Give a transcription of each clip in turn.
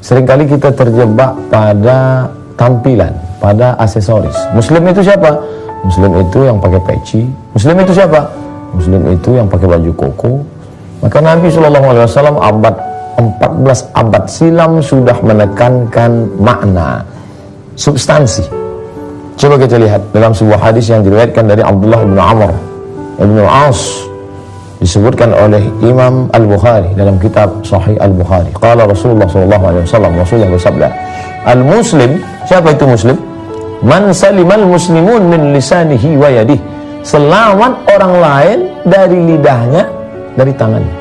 Seringkali kita terjebak pada tampilan, pada aksesoris. Muslim itu siapa? Muslim itu yang pakai peci. Muslim itu siapa? Muslim itu yang pakai baju koko. Maka Nabi SAW abad 14 abad silam sudah menekankan makna, substansi. Coba kita lihat dalam sebuah hadis yang diriwayatkan dari Abdullah bin Amr bin Al-As, disebutkan oleh Imam Al-Bukhari dalam kitab Sahih Al-Bukhari. Qala Rasulullah SAW, Rasulullah bersabda, Al-Muslim, siapa itu Muslim? Man salimal muslimun min lisanihi wa yadihi. Selamat orang lain dari lidahnya, dari tangannya.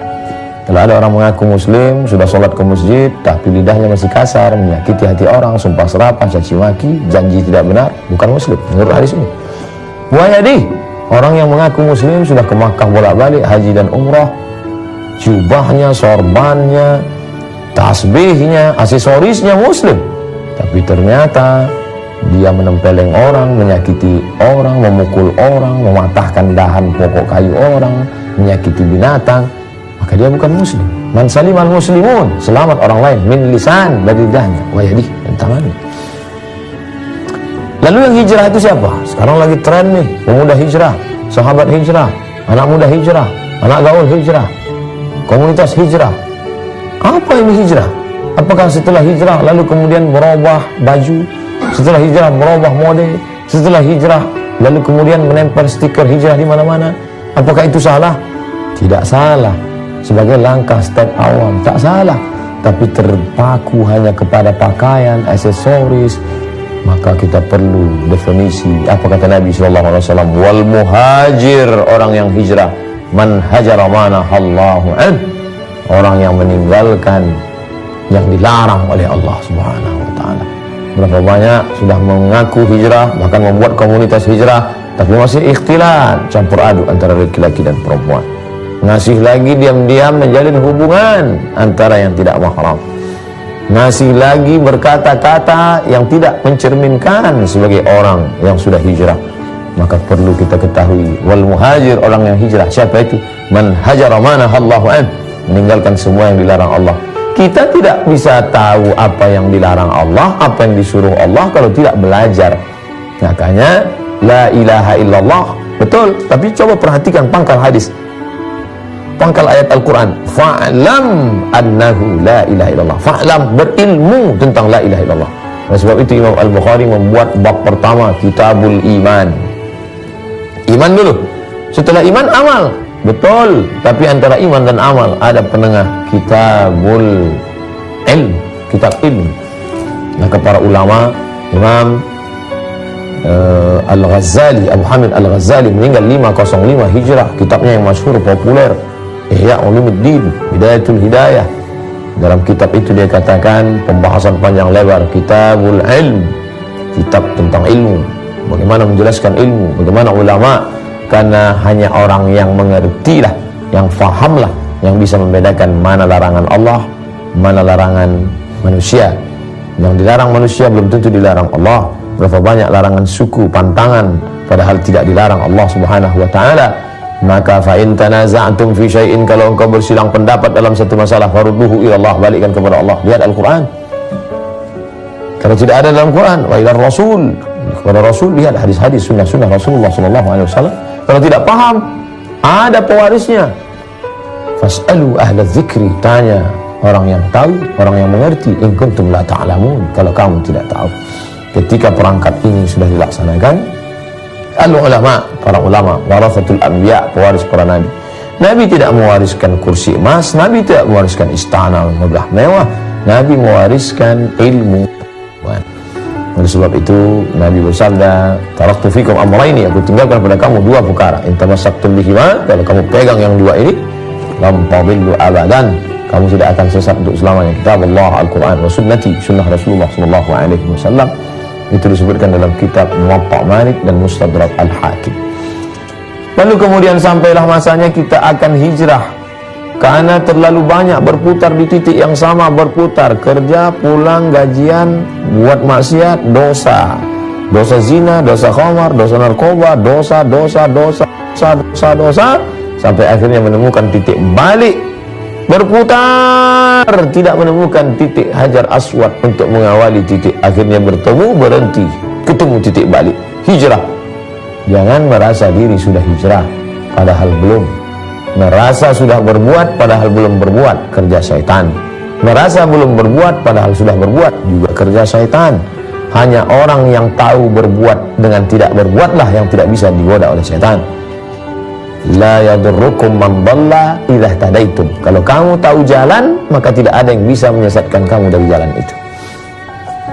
Kalau ada orang mengaku Muslim, sudah sholat ke masjid, tapi lidahnya masih kasar, menyakiti hati orang, sumpah serapah, caci maki, janji tidak benar, bukan Muslim menurut hadis ini. Wa yadihi, orang yang mengaku Muslim sudah ke Makkah bolak-balik, haji dan umrah, jubahnya, sorbannya, tasbihnya, aksesorisnya Muslim, tapi ternyata dia menempeleng orang, menyakiti orang, memukul orang, mematahkan dahan pokok kayu orang, menyakiti binatang, maka dia bukan Muslim. Man salimal muslimun, selamat orang lain, min lisan, dari lidahnya, wa yadihi, dan tangannya. Lalu yang hijrah itu siapa? Sekarang lagi tren nih, pemuda hijrah, sahabat hijrah, anak muda hijrah, anak gaul hijrah, komunitas hijrah. Apa ini hijrah? Apakah setelah hijrah lalu kemudian merubah baju? Setelah hijrah merubah mode? Setelah hijrah lalu kemudian menempel stiker hijrah di mana-mana? Apakah itu salah? Tidak salah. Sebagai langkah step awal, tak salah. Tapi terpaku hanya kepada pakaian, aksesoris, maka kita perlu definisi. Apa kata Nabi SAW? Wal muhajir, orang yang hijrah, man hajara manahallahu an, orang yang meninggalkan yang dilarang oleh Allah Subhanahu wa ta'ala. Berapa banyak sudah mengaku hijrah, bahkan membuat komunitas hijrah, tapi masih ikhtilat, campur aduk antara laki-laki dan perempuan. Ngasih lagi diam-diam menjalin hubungan antara yang tidak mahram. Masih lagi berkata-kata yang tidak mencerminkan sebagai orang yang sudah hijrah. Maka perlu kita ketahui, wal muhajir, orang yang hijrah, siapa itu? Man hajara manahallahu an, meninggalkan semua yang dilarang Allah. Kita tidak bisa tahu apa yang dilarang Allah, apa yang disuruh Allah kalau tidak belajar. Makanya la ilaha illallah, betul, tapi coba perhatikan pangkal hadis, pangkal ayat Al-Quran, fa'lam annahu la ilaha illallah. Fa'lam, berilmu tentang la ilaha illallah. Oleh sebab itu Imam Al-Bukhari membuat bab pertama, Kitabul Iman. Iman dulu, setelah iman amal, betul, tapi antara iman dan amal ada penengah, Kitabul Ilm, kitab ilmu. Maka para ulama, Imam Al-Ghazali, Abu Hamid Al-Ghazali meninggal 505 Hijrah, kitabnya yang masyhur populer, Ihya Ulumuddin, Bidayatul Hidayah. Dalam kitab itu dia katakan pembahasan panjang lebar, Kitabul Ilm, kitab tentang ilmu, bagaimana menjelaskan ilmu, bagaimana ulama, karena hanya orang yang mengertilah, yang fahamlah, yang bisa membedakan mana larangan Allah, mana larangan manusia. Yang dilarang manusia belum tentu dilarang Allah. Berapa banyak larangan suku, pantangan, padahal tidak dilarang Allah Subhanahu wa ta'ala. Maka fa in tanaza'tum fi syai'in, kalau engkau bersilang pendapat dalam satu masalah, farudduhu ila Allah, balikkan kepada Allah. Lihat Al-Quran. Kalau tidak ada dalam Quran, wa ila Rasul, kepada Rasul, lihat hadis-hadis sunnah-sunnah Rasulullah SAW. Kalau tidak paham, ada pewarisnya. Fas'alu ahla dzikri, tanya orang yang tahu, orang yang mengerti, in kuntum la ta'lamun, kalau kamu tidak tahu. Ketika perangkat ini sudah dilaksanakan, al-ulama, para ulama, warathatul anbiya, pewaris para nabi. Nabi tidak mewariskan kursi emas, Nabi tidak mewariskan istana megah mewah, Nabi mewariskan ilmu. Oleh sebab itu Nabi bersabda, taraktu fikum amrayni, aku tinggalkan pada kamu dua perkara, in tamassaktum bihima, kalau kamu pegang yang dua ini, lam tadillu abadan, kamu tidak akan sesat untuk selamanya. Kitab Allah, Al-Quran, wa sunnati, sunnah Rasulullah SAW. Itu disebutkan dalam kitab Muwatta Malik dan Mustadrak Al-Hakim. Lalu kemudian sampailah masanya kita akan hijrah, karena terlalu banyak berputar di titik yang sama, berputar, kerja, pulang, gajian, buat maksiat, dosa zina, dosa khamar, dosa narkoba, dosa, sampai akhirnya menemukan titik balik, berputar, tidak menemukan titik Hajar Aswad untuk mengawali titik, akhirnya bertemu, berhenti, ketemu titik balik, hijrah. Jangan merasa diri sudah hijrah padahal belum, merasa sudah berbuat padahal belum berbuat, kerja syaitan. Merasa belum berbuat padahal sudah berbuat, juga kerja syaitan. Hanya orang yang tahu berbuat dengan tidak berbuatlah yang tidak bisa digoda oleh syaitan. La yadurrukum man dhalla idza tadaitum. Kalau kamu tahu jalan, maka tidak ada yang bisa menyesatkan kamu dari jalan itu.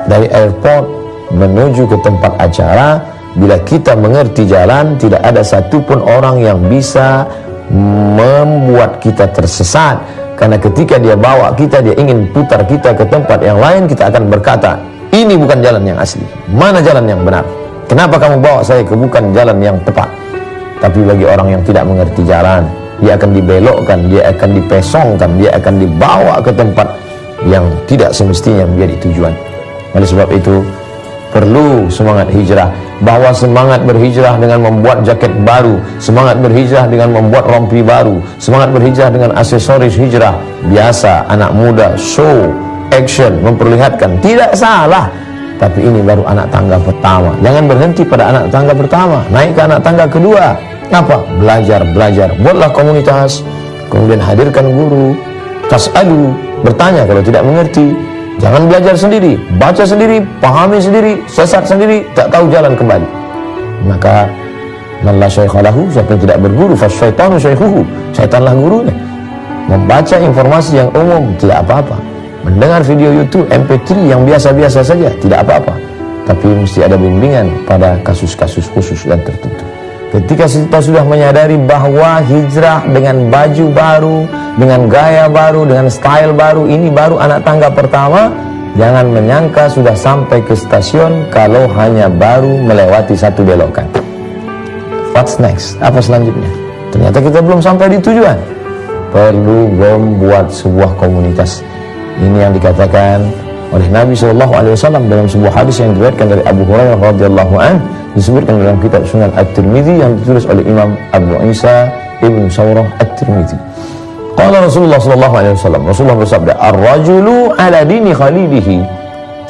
Dari airport menuju ke tempat acara, bila kita mengerti jalan, tidak ada satupun orang yang bisa membuat kita tersesat. Karena ketika dia bawa kita, dia ingin putar kita ke tempat yang lain, kita akan berkata, ini bukan jalan yang asli. Mana jalan yang benar? Kenapa kamu bawa saya ke bukan jalan yang tepat? Tapi bagi orang yang tidak mengerti jalan, dia akan dibelokkan, dia akan dipesongkan, dia akan dibawa ke tempat yang tidak semestinya menjadi tujuan. Oleh sebab itu, perlu semangat hijrah. Bahwa semangat berhijrah dengan membuat jaket baru, semangat berhijrah dengan membuat rompi baru, semangat berhijrah dengan aksesoris hijrah biasa, anak muda, show, action, memperlihatkan, tidak salah. Tapi ini baru anak tangga pertama. Jangan berhenti pada anak tangga pertama, naik ke anak tangga kedua. Apa? Belajar. Buatlah komunitas, kemudian hadirkan guru, tas'alu, bertanya kalau tidak mengerti. Jangan belajar sendiri, baca sendiri, pahami sendiri, sesat sendiri, tak tahu jalan kembali. Maka man la syaikha lahu, siapa yang tidak berguru, fasyaitanu syaikhuhu, syaitanlah gurunya. Membaca informasi yang umum tidak apa-apa. Mendengar video YouTube MP3 yang biasa-biasa saja tidak apa-apa. Tapi mesti ada bimbingan pada kasus-kasus khusus dan tertentu. Ketika kita sudah menyadari bahwa hijrah dengan baju baru, dengan gaya baru, dengan style baru, ini baru anak tangga pertama, jangan menyangka sudah sampai ke stasiun kalau hanya baru melewati satu belokan. What's next? Apa selanjutnya? Ternyata kita belum sampai di tujuan. Perlu membuat sebuah komunitas. Ini yang dikatakan oleh Nabi SAW dalam sebuah hadis yang diriwayatkan dari Abu Hurairah radhiyallahu an, disebutkan dalam kitab Sunan At-Tirmidzi yang ditulis oleh Imam Abu Isa Ibnu Sawrah At-Tirmidzi. Qala Rasulullah SAW, Rasulullah bersabda, ar-rajulu ala dini khalilihi,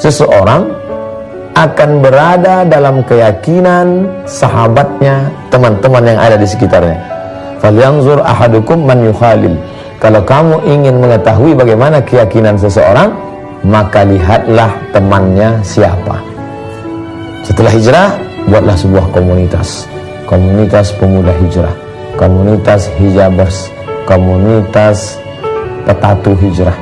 seseorang akan berada dalam keyakinan sahabatnya, teman-teman yang ada di sekitarnya. Falyanzur ahadukum man yukhalil. Kalau kamu ingin mengetahui bagaimana keyakinan seseorang, maka lihatlah temannya siapa. Setelah hijrah, buatlah sebuah komunitas. Komunitas pemuda hijrah, komunitas hijabers, komunitas petatu hijrah,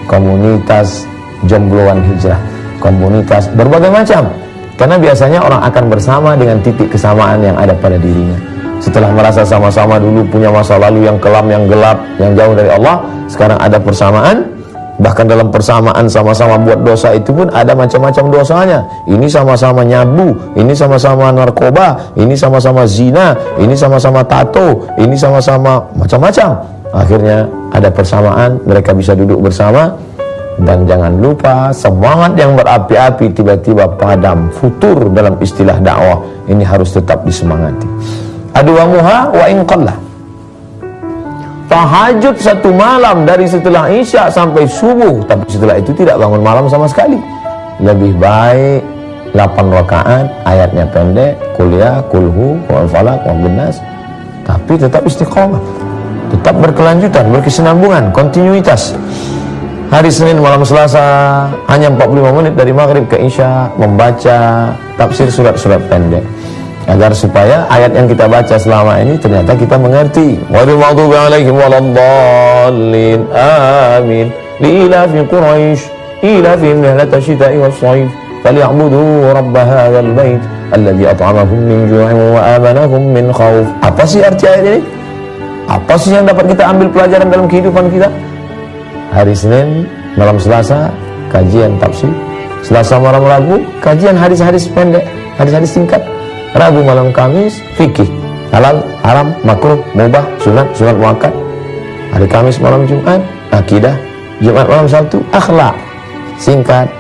komunitas jombloan hijrah, komunitas berbagai macam. Karena biasanya orang akan bersama dengan titik kesamaan yang ada pada dirinya. Setelah merasa sama-sama dulu punya masa lalu yang kelam, yang gelap, yang jauh dari Allah, sekarang ada persamaan. Bahkan dalam persamaan sama-sama buat dosa itu pun ada macam-macam dosanya. Ini sama-sama nyabu, ini sama-sama narkoba, ini sama-sama zina, ini sama-sama tato, ini sama-sama macam-macam. Akhirnya ada persamaan, mereka bisa duduk bersama. Dan jangan lupa, semangat yang berapi-api tiba-tiba padam, futur dalam istilah dakwah, ini harus tetap disemangati. Aduwamuha wa in qalla. Tahajud satu malam dari setelah isya sampai subuh, tapi setelah itu tidak bangun malam sama sekali. Lebih baik 8 rakaat, ayatnya pendek, kuliah, kulhu, wal falaq, wal nas, tapi tetap istiqomah, tetap berkelanjutan, berkesinambungan, kontinuitas. Hari Senin malam Selasa hanya 45 menit dari maghrib ke isya membaca tafsir surat-surat pendek, agar supaya ayat yang kita baca selama ini ternyata kita mengerti. Ghairil maghdubi alaihim waladdallin. Amin. Liilafi Quraisy ilafihim rihlata syita'i was-shayf falyabudu rabb hadzal bait alladzi at'amahum min ju'in wa amanahum min khauf. Apa sih arti ayat ini? Apa sih yang dapat kita ambil pelajaran dalam kehidupan kita? Hari Senin malam Selasa kajian tafsir, Selasa malam Rabu kajian hadis-hadis pendek, hadis-hadis singkat. Rabu malam Kamis fikih, halal, haram, makruh, mubah, sunat, sunat muakkad. Hari Kamis malam Jumat akidah, Jumat malam Sabtu akhlak, singkat,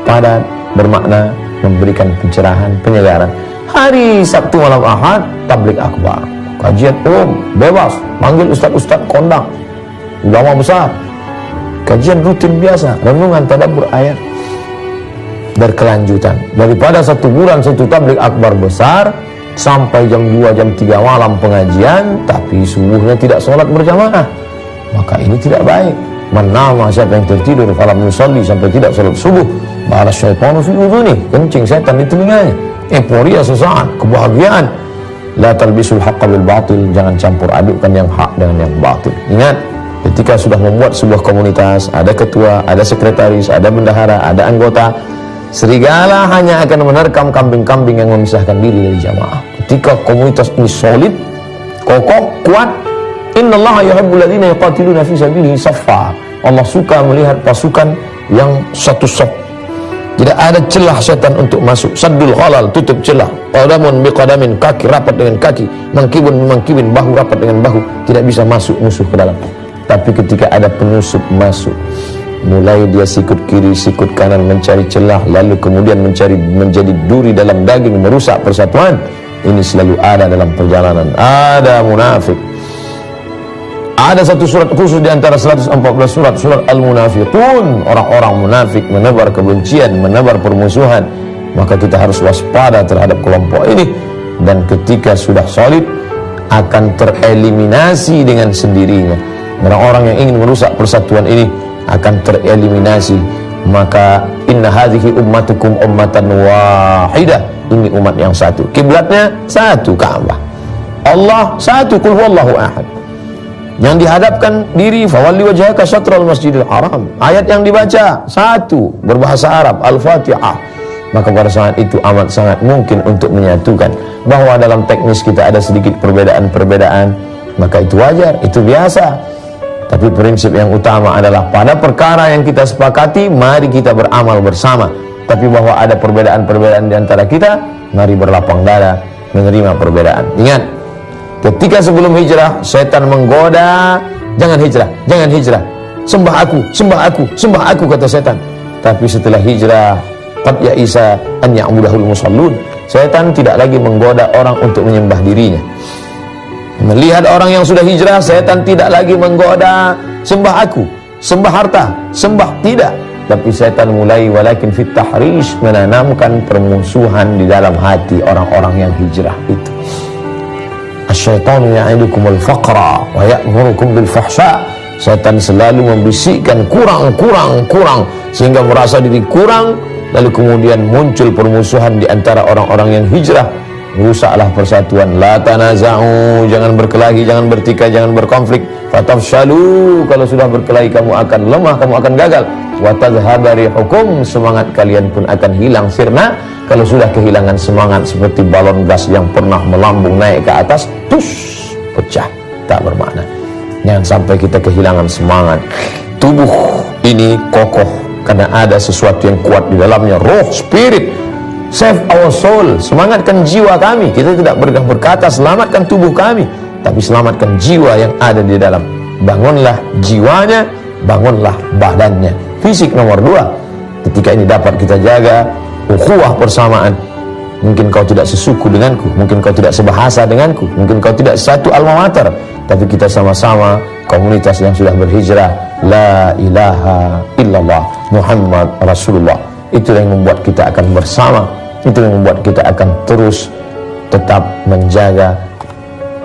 padat, bermakna memberikan pencerahan, penyegaran. Hari Sabtu malam Ahad, tablik akbar, kajian umum, bebas, panggil ustaz-ustaz kondang, ulama besar, kajian rutin biasa, renungan tadabbur ayat berkelanjutan. Daripada 1 bulan 1 tablik akbar besar, sampai jam 2, jam 3 malam pengajian, tapi subuhnya tidak sholat berjamaah, maka ini tidak baik. Menama siapa yang tertidur falam yusalli, sampai tidak sholat subuh, balas syaitanu fi udhuni, kencing setan di telinganya. Euforia sesaat, kebahagiaan. La talbisul haqqa bil batil, jangan campur adukkan yang hak dengan yang batil. Ingat, ketika sudah membuat sebuah komunitas, ada ketua, ada sekretaris, ada bendahara, ada anggota, serigala hanya akan menerkam kambing-kambing yang memisahkan diri dari jamaah. Ketika komunitas ini solid, kokoh, kuat, innallaha yuhibbul ladzina yuqatiluna fi sabilihi saffa. Allah suka melihat pasukan yang satu saf. Tidak ada celah setan untuk masuk. Saddul khalal, tutup celah. Qadamun biqadamin, kaki rapat dengan kaki, mangkibun bimangkibin, bahu rapat dengan bahu. Tidak bisa masuk musuh ke dalam. Tapi ketika ada penyusup masuk, mulai dia sikut kiri, sikut kanan mencari celah, lalu kemudian menjadi duri dalam daging, merusak persatuan. Ini selalu ada dalam perjalanan. Ada munafik. Ada satu surat khusus di antara 114 surat, surat Al-Munafiqun. Orang-orang munafik menebar kebencian, menebar permusuhan. Maka kita harus waspada terhadap kelompok ini. Dan ketika sudah solid, akan tereliminasi dengan sendirinya. Orang-orang yang ingin merusak persatuan ini akan tereliminasi. Maka inna hadhihi ummatukum ummatan wahidah, ini umat yang satu, kiblatnya satu, Ka'bah, Allah satu, qul huwallahu ahad. Yang dihadapkan diri fawalli wajhaka syatral masjidil haram, ayat yang dibaca satu, berbahasa Arab, Al-Fatihah. Maka pada saat itu amat sangat mungkin untuk menyatukan. Bahwa dalam teknis kita ada sedikit perbedaan-perbedaan, maka itu wajar, itu biasa. Tapi prinsip yang utama adalah pada perkara yang kita sepakati, mari kita beramal bersama. Tapi bahwa ada perbedaan-perbedaan di antara kita, mari berlapang dada menerima perbedaan. Ingat, ketika sebelum hijrah, setan menggoda, jangan hijrah, jangan hijrah, sembah aku, sembah aku, sembah aku, kata setan. Tapi setelah hijrah, qad ya'isa an ya'budahul musallun, setan tidak lagi menggoda orang untuk menyembah dirinya. Melihat orang yang sudah hijrah, setan tidak lagi menggoda, sembah aku, sembah harta, sembah, tidak. Tapi setan mulai walakin fit tahrish, menanamkan permusuhan di dalam hati orang-orang yang hijrah itu. Asyaitanu ya'idukumul faqra wa ya'murukum bil fahsya. Setan selalu membisikkan kurang, sehingga merasa diri kurang, lalu kemudian muncul permusuhan di antara orang-orang yang hijrah. Rusaklah persatuan. La tanaza'u, jangan berkelahi, jangan bertikai, jangan berkonflik. Fatafshalu, kalau sudah berkelahi kamu akan lemah, kamu akan gagal. Wa tadhhaba rihukum, semangat kalian pun akan hilang sirna. Kalau sudah kehilangan semangat, seperti balon gas yang pernah melambung naik ke atas, tush, pecah, tak bermakna. Jangan sampai kita kehilangan semangat. Tubuh ini kokoh karena ada sesuatu yang kuat di dalamnya, roh, spirit. Save our soul, semangatkan jiwa kami. Kita tidak berkata selamatkan tubuh kami, tapi selamatkan jiwa yang ada di dalam. Bangunlah jiwanya, bangunlah badannya. Fisik nomor 2. Ketika ini dapat kita jaga, ukhuwah persamaan. Mungkin kau tidak sesuku denganku, mungkin kau tidak sebahasa denganku, mungkin kau tidak satu alma mater, tapi kita sama-sama komunitas yang sudah berhijrah. La ilaha illallah Muhammad Rasulullah. Itulah yang membuat kita akan bersama. Itu yang membuat kita akan terus tetap menjaga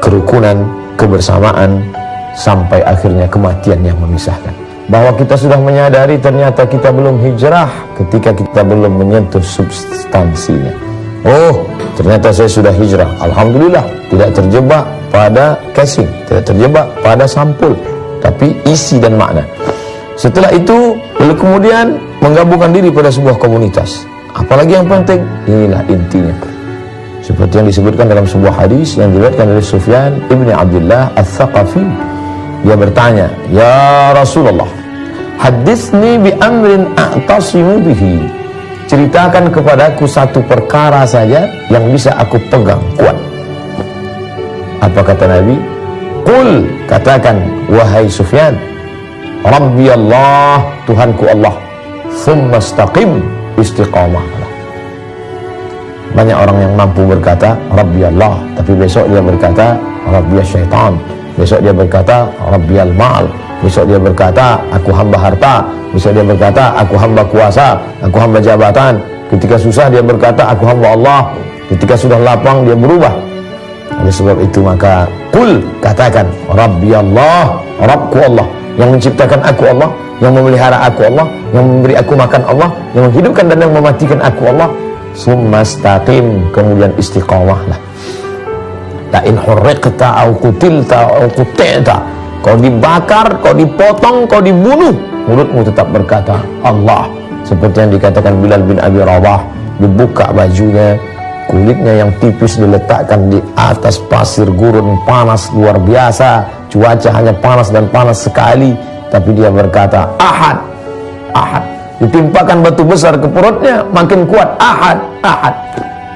kerukunan, kebersamaan, sampai akhirnya kematian yang memisahkan. Bahwa kita sudah menyadari ternyata kita belum hijrah ketika kita belum menyentuh substansinya. Oh, ternyata saya sudah hijrah, alhamdulillah. Tidak terjebak pada casing, tidak terjebak pada sampul, tapi isi dan makna. Setelah itu, lalu kemudian menggabungkan diri pada sebuah komunitas. Apalagi yang penting, inilah intinya. Seperti yang disebutkan dalam sebuah hadis yang diriwayatkan oleh Sufyan ibn Abdullah Al-Thaqafi. Dia bertanya, ya Rasulullah, hadithni bi amrin a'tasimu bihi. Ceritakan kepadaku satu perkara saja yang bisa aku pegang kuat. Apa kata Nabi? Qul, katakan, wahai Sufyan, Rabbi Allah, Tuhanku Allah. Thumma istaqim, istiqamahlah. Banyak orang yang mampu berkata Rabbi Allah, tapi besok dia berkata Rabbi syaitan, besok dia berkata Rabbi al-mal, besok dia berkata aku hamba harta, besok dia berkata aku hamba kuasa, aku hamba jabatan. Ketika susah dia berkata aku hamba Allah, ketika sudah lapang dia berubah. Oleh sebab itu maka kul, katakan Rabbi Allah, Rabbku Allah, yang menciptakan aku Allah, yang memelihara aku Allah, yang memberi aku makan Allah, yang menghidupkan dan yang mematikan aku Allah. Summastaqim, kemudian istiqamahlah. La in hurriqta au qutilta au qut'ta, kau dibakar, kau dipotong, kau dibunuh, mulutmu tetap berkata Allah. Seperti yang dikatakan Bilal bin Abi Rabah, dibuka bajunya, kulitnya yang tipis diletakkan di atas pasir gurun panas luar biasa, cuaca hanya panas dan panas sekali, tapi dia berkata Ahad, Ahad. Ditimpakan batu besar ke perutnya, makin kuat, Ahad, Ahad.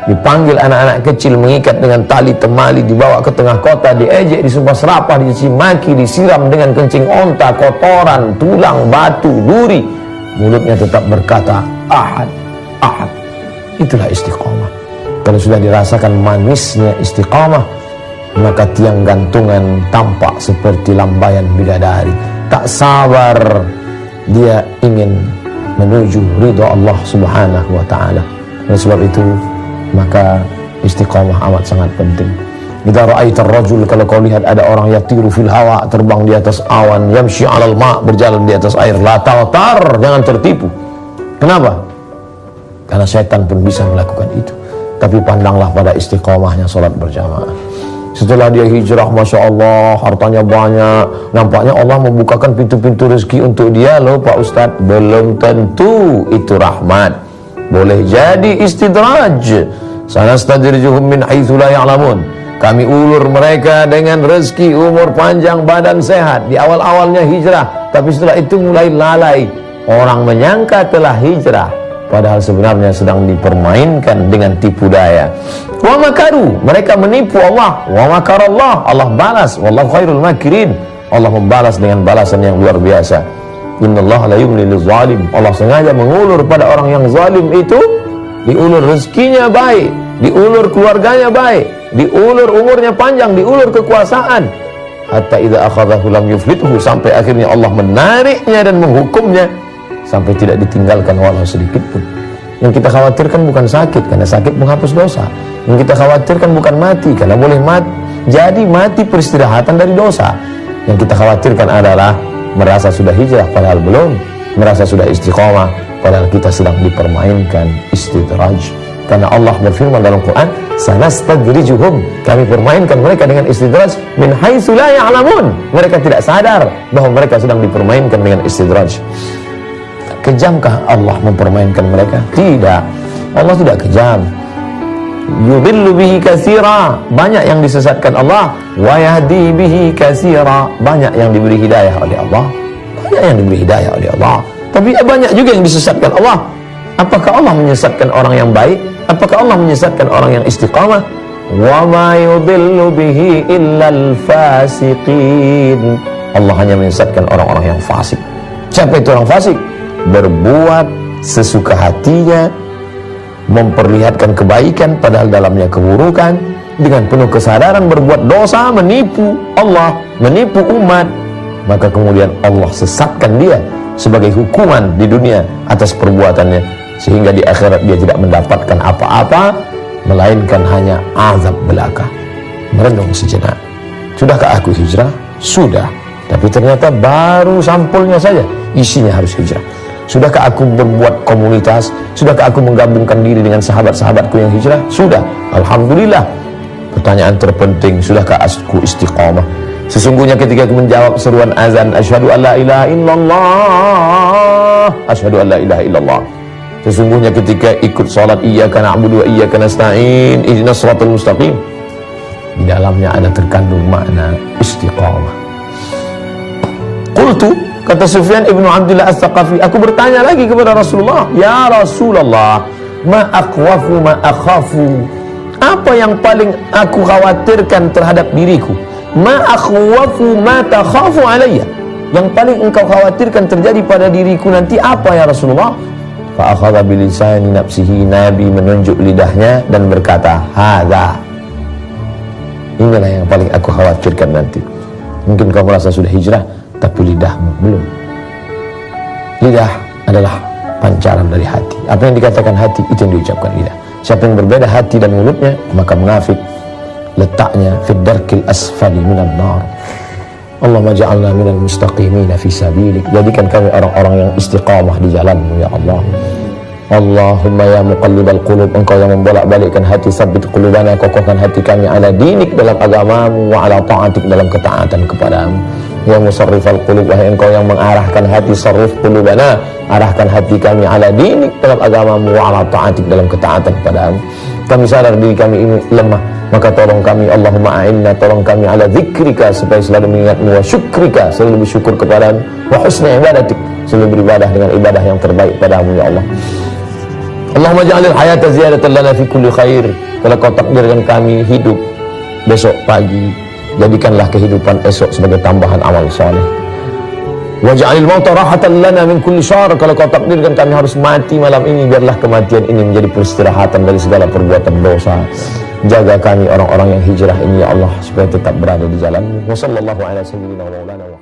Dipanggil anak-anak kecil, mengikat dengan tali temali, dibawa ke tengah kota, diejek, disumpah serapah, dicaci maki, disiram dengan kencing onta, kotoran, tulang, batu, duri. Mulutnya tetap berkata Ahad, Ahad. Itulah istiqamah. Kalau sudah dirasakan manisnya istiqamah, maka tiang gantungan tampak seperti lambaian bidadari. Tak sabar dia ingin menuju ridha Allah subhanahu wa ta'ala. Oleh sebab itu maka istiqamah amat sangat penting. Idza ra'aita ar-rajul, kalau kau lihat ada orang yatiru fil hawa, terbang di atas awan, yamshi 'alal ma', berjalan di atas air, la ta'tar, jangan tertipu. Kenapa? Karena setan pun bisa melakukan itu. Tapi pandanglah pada istiqamahnya salat berjamaah. Setelah dia hijrah, Masya Allah, hartanya banyak, nampaknya Allah membukakan pintu-pintu rezeki untuk dia loh Pak Ustadz. Belum tentu itu rahmat, boleh jadi istidraj. Sanastadrijuhum min haitsu la ya'lamun, kami ulur mereka dengan rezeki, umur panjang, badan sehat di awal-awalnya hijrah, tapi setelah itu mulai lalai. Orang menyangka telah hijrah, padahal sebenarnya sedang dipermainkan dengan tipu daya. Wa makaru, mereka menipu Allah. Wa makarallah, Allah balas. Wallahu khairul makirin, Allah membalas dengan balasan yang luar biasa. Innallaha la yumli lizalim, Allah sengaja mengulur pada orang yang zalim itu. Diulur rezekinya baik, diulur keluarganya baik, diulur umurnya panjang, diulur kekuasaan. Hatta idza akhadhahu lam yuflithu, sampai akhirnya Allah menariknya dan menghukumnya sampai tidak ditinggalkan walau sedikit pun. Yang kita khawatirkan bukan sakit, karena sakit menghapus dosa. Yang kita khawatirkan bukan mati, karena boleh mati jadi mati peristirahatan dari dosa. Yang kita khawatirkan adalah merasa sudah hijrah padahal belum, merasa sudah istiqamah padahal kita sedang dipermainkan, istidraj. Karena Allah berfirman dalam Quran, sanastadrijuhum, kami permainkan mereka dengan istidraj, min haitsu la ya'lamun, mereka tidak sadar bahwa mereka sedang dipermainkan dengan istidraj. Kejamkah Allah mempermainkan mereka? Tidak, Allah tidak kejam. Yudhillu bihi katsira, banyak yang disesatkan Allah. Wa yahdi bihi katsira, banyak yang diberi hidayah oleh Allah. Banyak yang diberi hidayah oleh Allah, tapi banyak juga yang disesatkan Allah. Apakah Allah menyesatkan orang yang baik? Apakah Allah menyesatkan orang yang istiqamah? Wa ma yudhillu bihi illal fasiqin, Allah hanya menyesatkan orang-orang yang fasik. Siapa itu orang fasik? Berbuat sesuka hatinya, memperlihatkan kebaikan padahal dalamnya keburukan, dengan penuh kesadaran berbuat dosa, menipu Allah, menipu umat, maka kemudian Allah sesatkan dia sebagai hukuman di dunia atas perbuatannya, sehingga di akhirat dia tidak mendapatkan apa-apa melainkan hanya azab belaka. Merenung sejenak, sudahkah aku hijrah? Sudah, tapi ternyata baru sampulnya saja, isinya harus hijrah. Sudahkah aku berbuat komunitas? Sudahkah aku menggabungkan diri dengan sahabat-sahabatku yang hijrah? Sudah, alhamdulillah. Pertanyaan terpenting, sudahkah aku istiqamah? Sesungguhnya ketika aku menjawab seruan azan, asyhadu an la ilaha illallah, asyhadu an la ilaha illallah, sesungguhnya ketika ikut salat iyyaka na'budu wa iyyaka nasta'in ihdinas shiratal mustaqim, di dalamnya ada terkandung makna istiqamah. Qultu, kata Sufyan ibnu Abdullah As-Saqafi, aku bertanya lagi kepada Rasulullah, ya Rasulullah, ma aqwafu ma akhafu, apa yang paling aku khawatirkan terhadap diriku? Ma akhwafu ma takhafu alayya, yang paling engkau khawatirkan terjadi pada diriku nanti apa ya Rasulullah? Fa akhadha bilisani nafsihi, Nabi menunjuk lidahnya dan berkata, hadza. Inilah yang paling aku khawatirkan nanti. Mungkin kau merasa sudah hijrah, tapi lidahmu belum. Lidah adalah pancaran dari hati. Apa yang dikatakan hati, itu yang diucapkan lidah. Siapa yang berbeda hati dan mulutnya, maka munafik. Letaknya fid darkil asfali minan nar. Allahumma ja'alna minal mustaqimina fi sabilik. Jadikan kami orang-orang yang istiqamah di jalanmu ya Allah. Allahumma ya muqallibal qulub, engkau yang membolak-balikkan hati, sabbit qulubana, kokohkan hati kami ala dinik, dalam agamamu, wa ala ta'atik, dalam ketaatan kepadamu. Ya musarrifal qulub, wahai engkau yang mengarahkan hati, sarrif qulubana, arahkan hati kami ala dinik, dalam agamamu, wa ala ta'atik, dalam ketaatan kepadamu. Kami sadar diri kami ini lemah, maka tolong kami, Allahumma a'inna, tolong kami ala zikrika, supaya selalu mengingatmu, wa syukrika, selalu bersyukur kepadamu, wa husna ibadatik, selalu beribadah dengan ibadah yang terbaik padamu ya Allah. Allahumma ja'alil hayata ziyadatan lana fi kulli khair. Kalau kau takdirkan kami hidup besok pagi, jadikanlah kehidupan esok sebagai tambahan amal soleh. Waj'alil mauta rahatan lana min kulli syarr. Kalau kau takdirkan kami harus mati malam ini, biarlah kematian ini menjadi peristirahatan dari segala perbuatan dosa. Jaga kami orang-orang yang hijrah ini ya Allah, supaya tetap berada di jalan-Mu. Wassallallahu ala sayyidina wa maulana